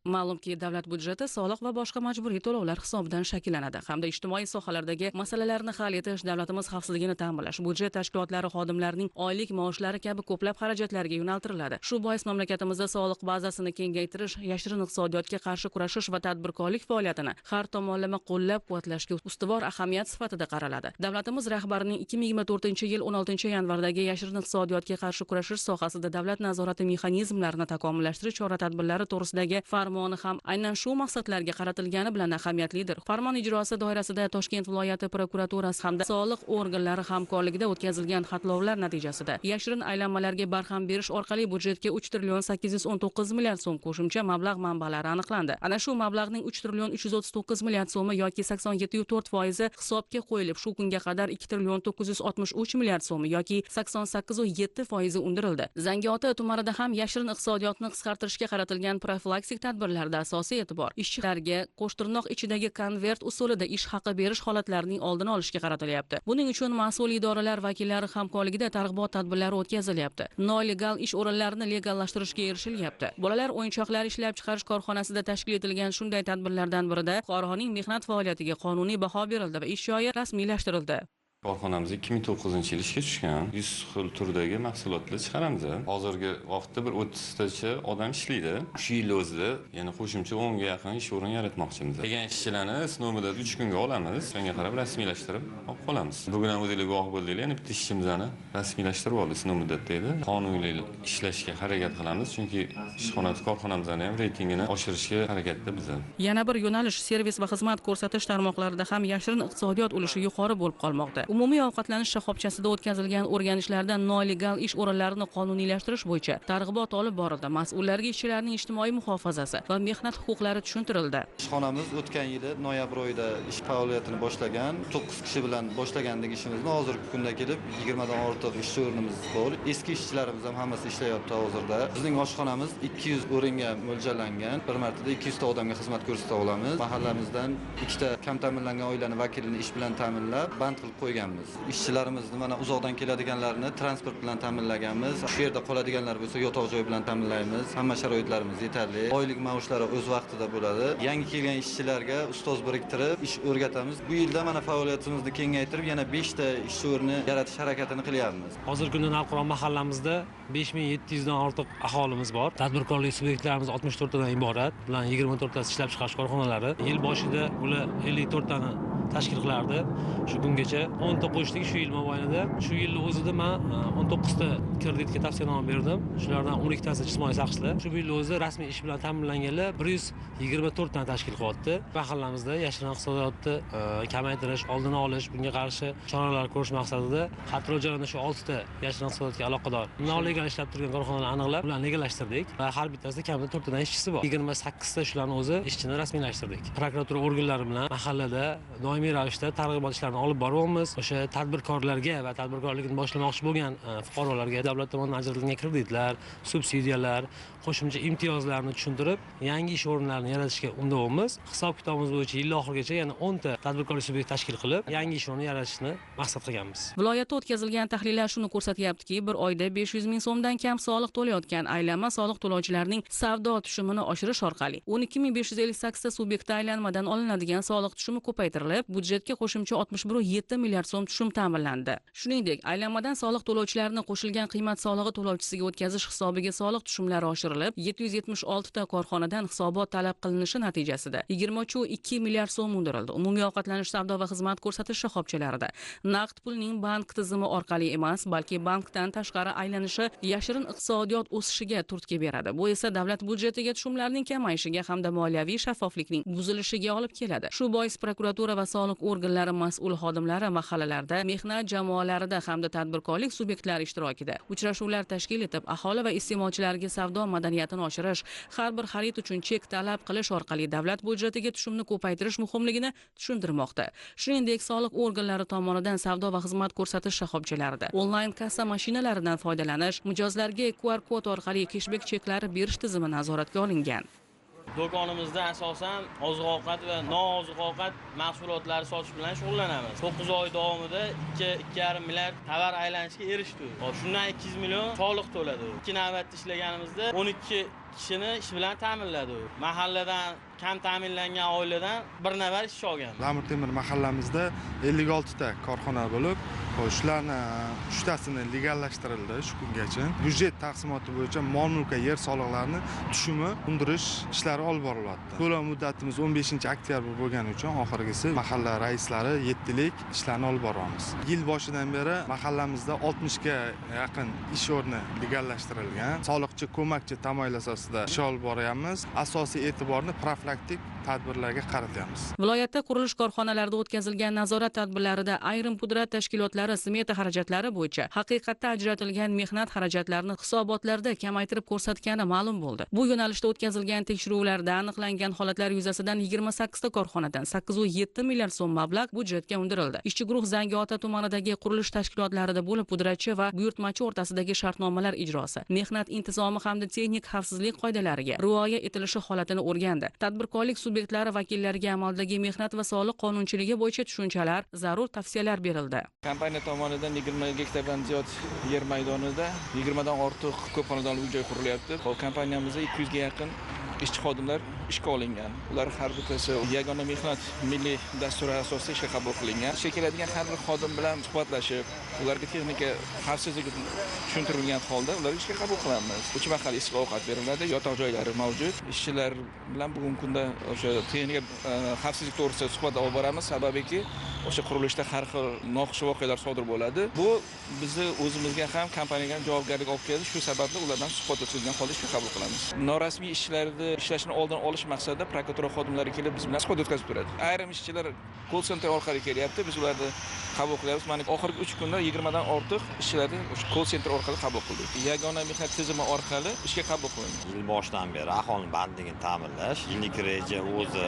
Ma'lumki, davlat byudjeti soliq va boshqa majburiy to'lovlar hisobidan shakllanadi hamda ijtimoiy sohalardagi masalalarni hal etish, davlatimiz xavfsizligini ta'minlash, byudjet tashkilotlari xodimlarining oylik maoshlari kabi ko'plab xarajatlarga yo'naltiriladi. Shu bois mamlakatimizda soliq bazasini kengaytirish, yashirin iqtisodiyotga qarshi kurashish va tadbirkorlik faoliyatini har tomonlama qo'llab-quvvatlashga ustuvor ahamiyat sifatida qaraladi. Davlatimiz rahbarining 2024-yil 16-yanvardagi yashirin iqtisodiyotga qarshi kurashish sohasida davlat nazorati mexanizmlarini takomillashtirish chora-tadbirlari to'g'risidagi farmoni ham aynan shu maqsadlarga qaratilgani bilan ahamiyatlidir. Farmon ijrosi doirasida Toshkent viloyati prokuraturasi hamda soliq organlari hamkorligida o'tkazilgan xatlovlar natijasida yashirin aylanmalarga barham berish orqali byudjetga 3 trillion 819 milliard so'm qo'shimcha mablag' manbalari aniqlandi. Ana shu mablag'ning 3 trillion 339 milliard so'mi yoki 87.4% hisobga qo'yilib, shu kunga qadar 2 trillion 963 milliard so'mi yoki 88.7% undirildi. Zangiota tumanida ham yashirin iqtisodiyotni qisqartirishga qaratilgan profilaktik tadbirlarda asosiy e'tibor ishchilarga qo'shtirnoq ichidagi konvert usulida ish haqi berish holatlarining oldini olishga qaratilyapti. Buning uchun mas'ul idoralar vakillari hamkorligida targ'ibot tadbirlari o'tkazilyapti. Nolegal ish o'rinlarini legallashtirishga erishilyapti. Bolalar o'yinchoqlari ishlab chiqarish korxonasida tashkil etilgan shunday tadbirlardan birida fuqaroning mehnat faoliyatiga qonuniy baho berildi va ish joyi rasmiylashtirildi. Korxonamiz 2009-yil ishga tushgan. 100 xil turdagi mahsulotlar chiqaramiz. Hozirgi vaqtda bir 30 tacha odam ishlaydi. Shu yil o'zida yana qo'shimcha 10 ga yaqin ish o'rini yaratmoqchimiz. Kelgan ishchilarni sinovida 3 kunga olamiz. Shunga qarab rasmiylashtirib olib qolamiz. Bugun ham o'zingizlar guvoh bo'ldinglar, yana bitta ishchimizni rasmiylashtirib oldik sinov muddatda edi. Qonuniy ishlashga harakat qilamiz, chunki korxonamizni ham reytingini oshirishga harakatda biz. Yana bir yo'nalish servis va xizmat ko'rsatish tarmoqlarida ham yashirin iqtisodiyot ulushi yuqori bo'lib qolmoqda. Umumiy ovqatlanish shoxobchasida o'tkazilgan o'rganishlarda nolegal ish o'rinlarini qonuniylashtirish bo'yicha targ'ibot olib borildi. Mas'ullarga ishchilarning ijtimoiy muhofazasi va mehnat huquqlari tushuntirildi. Ishxonamiz o'tgan yili noyabr oyida ish faoliyatini boshlagan. 9 kishi bilan boshlagandik ishimizni. Hozirgi kunda kelib 20 dan ortiq ish o'rnimiz bor. Eski ishchilarimiz ham hammasi ishlayapti hozirda. Bizning oshxonamiz 200 o'ringa mo'ljallangan. Bir martada 200 ta odamga xizmat ko'rsata olamiz. Mahallamizdan 2 ta kam ta'minlangan oilaning vakilini ish bilan ta'minlab, band qilib qo'ygan. Ishchilarimizni mana uzoqdan keladiganlarni transport bilan ta'minlaganmiz. Shu yerda qoladiganlar bo'lsa yotoq joy bilan ta'minlaymiz. Hamma sharoitlarimiz yetarli. Oylik maoshlari o'z vaqtida bo'ladi. Yangi kelgan ishchilarga ustoz biriktirib ish o'rgatamiz. Bu yilda mana faoliyatimizni kengaytirib yana 5 ta ish o'rni yaratish harakatini qilyapmiz. Hozirgi kunda Navqiron mahallamizda 5700 dan ortiq aholimiz bor. Tadbirkorlik subyektlarimiz 64 tadan iborat. Bular 24 tasi ishlab chiqarish korxonalari. Yil boshida ular 54 tani tashkil qilardi. Shu kungacha 10 ta qo'shdik shu yil mobaynida. Shu yilning o'zida men 19 ta kreditga tavsiyanoma berdim. Shulardan 12 tasi ijtimoiy shaxslar. Shu yilning o'zida rasmiy ish bilan ta'minlanganlar 124 tani tashkil qilyapti. Mahallamizda yashirin iqtisodiyotni kamaytirish, oldini olish, bunga qarshi choralar ko'rish maqsadida xatro jarayonida shu 6 ta yashirin iqtisodiyotga aloqador nolegal ishlab turgan korxonalarni aniqlab, ularni legallashtirdik va har bittasida kamida 4 tadan ishchisi bor. 28 ta shularni o'zi ishchini rasmiylashtirdik. Prokuratura organlari bilan mahallada doimiy ravishda targ'ibot ishlarini olib boryapmiz. O'sha tadbirkorlarga va tadbirkorlikni boshlamoqchi bo'lgan fuqarolarga davlat tomonidan ajratilgan kreditlar, subsidiyalar, qo'shimcha imtiyozlarni tushuntirib, yangi ish o'rinlarini yaratishga undayapmiz. Hisob-kitobimiz bo'yicha yil oxirigacha yana 10 ta tadbirkorlik subyekti tashkil qilib, yangi ish o'rni yaratishni maqsad qilganmiz. Viloyatda o'tkazilgan tahlillar shuni ko'rsatyaptiki, bir oyda 500 ming so'mdan kam soliq to'layotgan aylanma soliq to'lovchilarining savdo tushumini oshirish orqali 12558 ta subyektda aylanmadan olinadigan soliq tushumi ko'paytirilib, byudjetga qo'shimcha 61.7 milliard so'm tushum ta'minlandi. Shuningdek, aylanmadan soliq to'lovchilarini qo'shilgan qiymat solig'i to'lovchisiga o'tkazish hisobiga soliq tushumlari oshirilib, 776 ta korxonadan hisobot talab qilinishi natijasida 23.2 milliard so'm undirildi. Umumiy ovqatlanish savdo va xizmat ko'rsatish shoxobchalarida naqd pulning bank tizimi orqali emas, balki bankdan tashqari aylanishi yashirin iqtisodiyot o'sishiga turtki beradi. Bu esa davlat byudjetiga tushumlarning kamayishiga hamda moliyaviy shaffoflikning buzilishiga olib keladi. Shu bois prokuratura va soliq organlari mas'ul xodimlari mahallalarda, mehnat jamoalarida hamda tadbirkorlik subyektlari ishtirokida uchrashuvlar tashkil etib, aholi va iste'molchilarga savdo madaniyatini oshirish, har bir xarid uchun chek talab qilish orqali davlat byudjetiga tushumni ko'paytirish muhimligini tushuntirmoqda. Shuningdek, soliq organlari tomonidan savdo va xizmat ko'rsatish shoxobchalarida onlayn kassa mashinalaridan foydalanish, mijozlarga QR kod orqali keshbek cheklari berish tizimi nazoratga olingan. Do'konimizda asosan oziq-ovqat va nooziq-ovqat mahsulotlari sotish bilan shug'ullanamiz. 9 oy davomida 2,5 milliard tovar aylanishga erishdik. Shundan 200 million soliq to'ladi. 2 navbatda ishlaganimizda 12 kishini ish bilan ta'minladi. Mahalladan kam ta'minlangan oiladan bir nafar ishchi olgan. Lamur Temir mahallamizda 56 ta korxona bo'lib, shularni 3 tasini legallashtirildi shu kungacha. Byudjet taqsimoti bo'yicha mol-mulk va yer soliqlarini tushumi undirish ishlari olib borilyapti. To'lov muddatimiz 15-oktyabr bo'lgani uchun oxirgisi mahalla raislari 7lik ishlarni olib boramiz. Yil boshidan beri mahallamizda 60 ga yaqin ish o'rni legallashtirilgan. Soliqchi, ko'makchi tamoyil asosida ish olib boryapmiz. Asosiy e'tiborni profilaktik tadbirlarga qaratamiz. Viloyatda qurilish korxonalarida o'tkazilgan nazorat tadbirlarida ayrim pudrat tashkilotlari smeta xarajatlari bo'yicha haqiqatda ajratilgan mehnat xarajatlarini hisobotlarda kamaytirib ko'rsatgani ma'lum bo'ldi. Bu yo'nalishda o'tkazilgan tekshiruvlarda aniqlangan holatlar yuzasidan 28 ta korxonadan 8,7 milliard so'm mablag' budjetga undirildi. Ishchi guruh Zangiota tumanidagi qurilish tashkilotlarida bo'lib pudratchi va buyurtmachi o'rtasidagi shartnomalar ijrosi, mehnat intizomi hamda texnik xavfsizlik qoidalariga rioya etilishi holatini o'rgandi. Tadbirkorlik subyektlari vakillariga amaldagi mehnat va soliq qonunchiligi bo'yicha tushunchalar, zarur tavsiyalar berildi. Kompaniya tomonidan 20 gektardan ziyod yer maydonida 20 dan ortiq ko'p xonadonli uy-joy qurilyapti. Kompaniyamizda 200 ga yaqin ishchi xodimlar ishga olingan. Ular har bittasi yagona mehnat milliy dasturi asosida ishga qabul qilingan. Ishga keladigan har bir xodim bilan suhbatlashib, ularga texnika xavfsizligi tushuntirilgan holda ularga ishga qabul qilamiz. 3 mahal issiq ovqat beriladi, yotoq joylari mavjud. Ishchilar bilan bugungi kunda o'sha texnika xavfsizlik to'g'risida suhbat olib boramiz, sababiki o'sha qurilishda har xil noxush voqealar sodir bo'ladi. Bu bizni o'zimizga ham kompaniyaga ham javobgarlik olib keladi. Shu sababli ulardan suhbat o'tkazilgan holda ishga qabul qilamiz. Norasmiy ishchilarni ishlashini oldin olish maqsadida prokuratura xodimlari kelib biz bilan suhbat o'tkazib turadi. Ayrim ishchilar call center orqali kelyapti, biz ularni qabul qilyapmiz. Mana oxirgi 3 kunda 20 dan ortiq ishchilarni o'sha call center orqali qabul qildik. Yagona mehnat tizimi orqali ishga qabul qilindi. Yil boshidan beri aholi bandligini ta'minlash yillik reja o'zi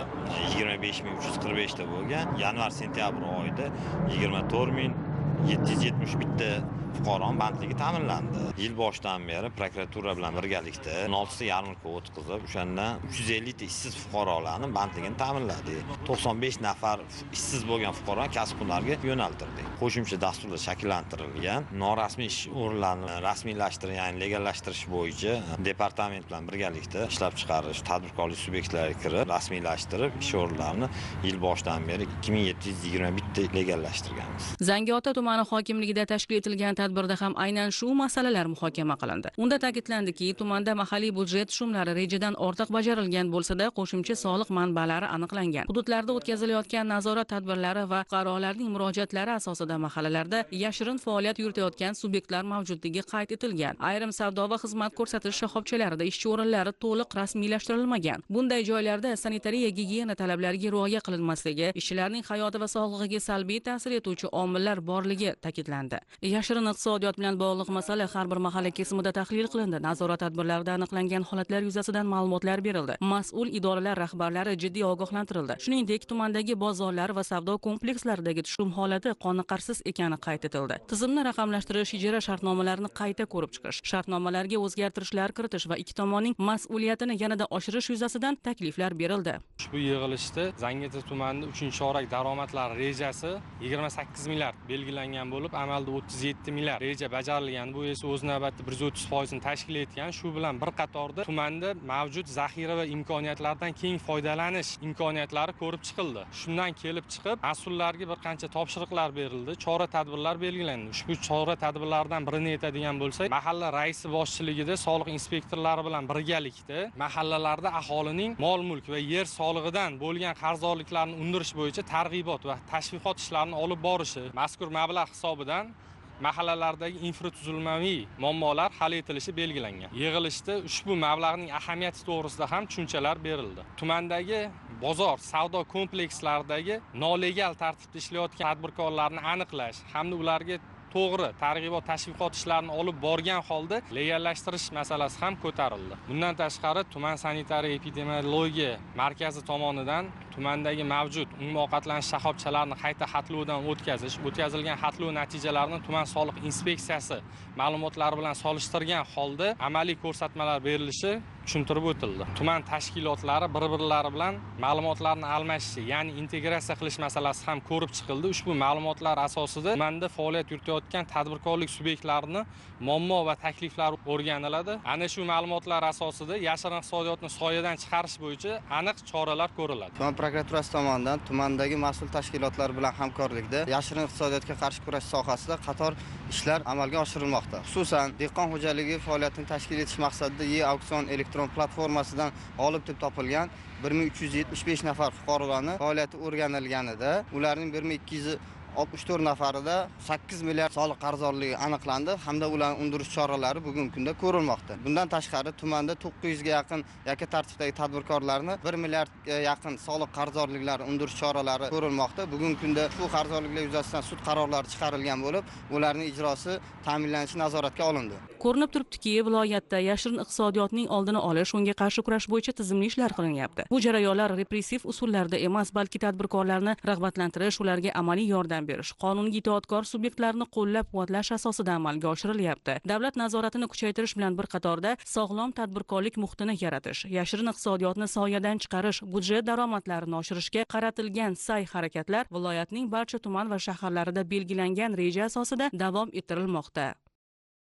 25345 ta bo'lgan. Yanvar-sentyabr oyida 24771 ta fuqaro bandligi ta'minlandi. Yil boshidan beri prokuratura bilan birgalikda 16 ta yarmarka o'tkazib, o'shandan 350 ta ishsiz fuqarolarning bandligini ta'minladik. 95 nafar ishsiz bo'lgan fuqaroni kasb hunarga yo'naltirdik. Qo'shimcha dasturlar shakllantirilgan. Norasmiy ish o'rinlarini rasmiylashtirish, ya'ni legallashtirish bo'yicha departament bilan birgalikda ishlab chiqarish, tadbirkorlik subyektlariga kirib, rasmiylashtirib, ish o'rinlarini yil boshidan beri 2721 ta legallashtirganmiz. Zangiota tumani hokimligida tashkil etilgan tadbirda ham aynan shu masalalar muhokama qilindi. Unda ta'kidlandiki, tumanda mahalliy budjet tushumlari rejadan ortiq bajarilgan bo'lsa-da, qo'shimcha soliq manbalari aniqlangan. Hududlarda o'tkazilayotgan nazorat tadbirlari va fuqarolarning murojaatlari asosida mahallalarda yashirin faoliyat yuritayotgan subyektlar mavjudligi qayd etilgan. Ayrim savdo va xizmat ko'rsatish shoxobchalarida ishchi o'rinlari to'liq rasmiylashtirilmagan. Bunday joylarda sanitariya gigiyena talablariga rioya qilinmasligi, ishchilarning hayoti va sog'lig'iga salbiy ta'sir etuvchi omillar borligi ta'kidlandi. Yashirin iqtisodiyot bilan bog'liq masala har bir mahalla kesimida tahlil qilindi. Nazorat tadbirlarida aniqlangan holatlar yuzasidan ma'lumotlar berildi. Mas'ul idoralar rahbarlari jiddiy ogohlantirildi. Shuningdek, tumandagi bozorlar va savdo komplekslaridagi tushum holati qoniqarsiz ekani qayd etildi. Tizimni raqamlashtirish, ijara shartnomalarini qayta ko'rib chiqish, shartnomalarga o'zgartirishlar kiritish va ikki tomonning mas'uliyatini yanada oshirish yuzasidan takliflar berildi. Ushbu yig'ilishda Zangiota tumanida 3-chorak daromadlar rejasi 28 milliard belgilangan bo'lib, amalda 37 milliard reja bajarilgan. Bu esa o'z navbatida 130% ni tashkil etgan. Shu bilan bir qatorda tumanda mavjud zaxira va imkoniyatlardan keng foydalanish imkoniyatlari ko'rib chiqildi. Shundan kelib chiqib, mas'ullarga bir qancha topshiriqlar berildi, chora-tadbirlar belgilandi. Ushbu chora-tadbirlardan birini aytadigan bo'lsak, mahalla raisi boshchiligida soliq inspektorlari bilan birgalikda mahallalarda aholining mol-mulk va yer solig'idan bo'lgan qarzdorliklarni undirish bo'yicha targ'ibot va tashviqot ishlarini olib borishi, mazkur mablag' hisobidan mahallalardagi infratuzilmaviy muammolar hal etilishi belgilangan. Yig'ilishda ushbu mablag'ning ahamiyati to'g'risida ham tushunchalar berildi. Tumandagi bozor, savdo komplekslaridagi nolegal tartibda ishlayotgan tadbirkorlarni aniqlash hamda ularga to'g'ri targ'ibot tashviqot ishlarini olib borgan holda legallashtirish masalasi ham ko'tarildi. Bundan tashqari tuman sanitariya epidemiologiya markazi tomonidan tumandagi mavjud umumiy ovqatlanish shoxobchalarini qayta xatlovdan o'tkazish, o'tkazilgan xatlov natijalarini tuman soliq inspeksiyasi ma'lumotlari bilan solishtirgan holda amaliy ko'rsatmalar berilishi tushuntirib o'tildi. Tuman tashkilotlari bir-birlari bilan ma'lumotlarni almashishi, ya'ni integratsiya qilish masalasi ham ko'rib chiqildi. Ushbu ma'lumotlar asosida tumanda faoliyat yuritayotgan tadbirkorlik subyektlarini muammo va takliflari o'rganiladi. Ana shu ma'lumotlar asosida yashirin iqtisodiyotni soyadan chiqarish bo'yicha aniq choralar ko'riladi. Tuman prokuraturasi tomonidan tumandagi mas'ul tashkilotlar bilan hamkorlikda yashirin iqtisodiyotga qarshi kurash sohasida qator ishlar amalga oshirilmoqda. Xususan, dehqon xo'jaligi faoliyatini tashkil etish maqsadida e-auksion elektron platformasidan g'olib deb topilgan 1375 nafar fuqarolarning faoliyati o'rganilganida, ularning 1264 nafarida 8 milliard soliq qarzdorligi aniqlandi hamda ularni undirish choralari bugungi kunda ko'rilmoqda. Bundan tashqari tumanda 900 ga yaqin yakka tartibdagi tadbirkorlarni 1 milliardga yaqin soliq qarzdorliklari undirish choralari ko'rilmoqda. Bugungi kunda shu qarzdorliklar yuzasidan sud qarorlari chiqarilgan bo'lib, ularning ijrosi ta'minlanishi nazoratga olindi. Ko'rinib turibdiki, viloyatda yashirin iqtisodiyotning oldini olish, unga qarshi kurash bo'yicha tizimli ishlar qilinyapti. Bu jarayonlar repressiv usullarda emas, balki tadbirkorlarni rag'batlantirish, ularga amaliy yordam berish, qonunga itoatkor subyektlarni qo'llab-quvvatlash asosida amalga oshirilyapti. Davlat nazoratini kuchaytirish bilan bir qatorda sog'lom tadbirkorlik muhitini yaratish, yashirin iqtisodiyotni soyadan chiqarish, budjet daromadlarini oshirishga qaratilgan sa'y-harakatlar viloyatning barcha tuman va shaharlarida belgilangan reja asosida davom ettirilmoqda.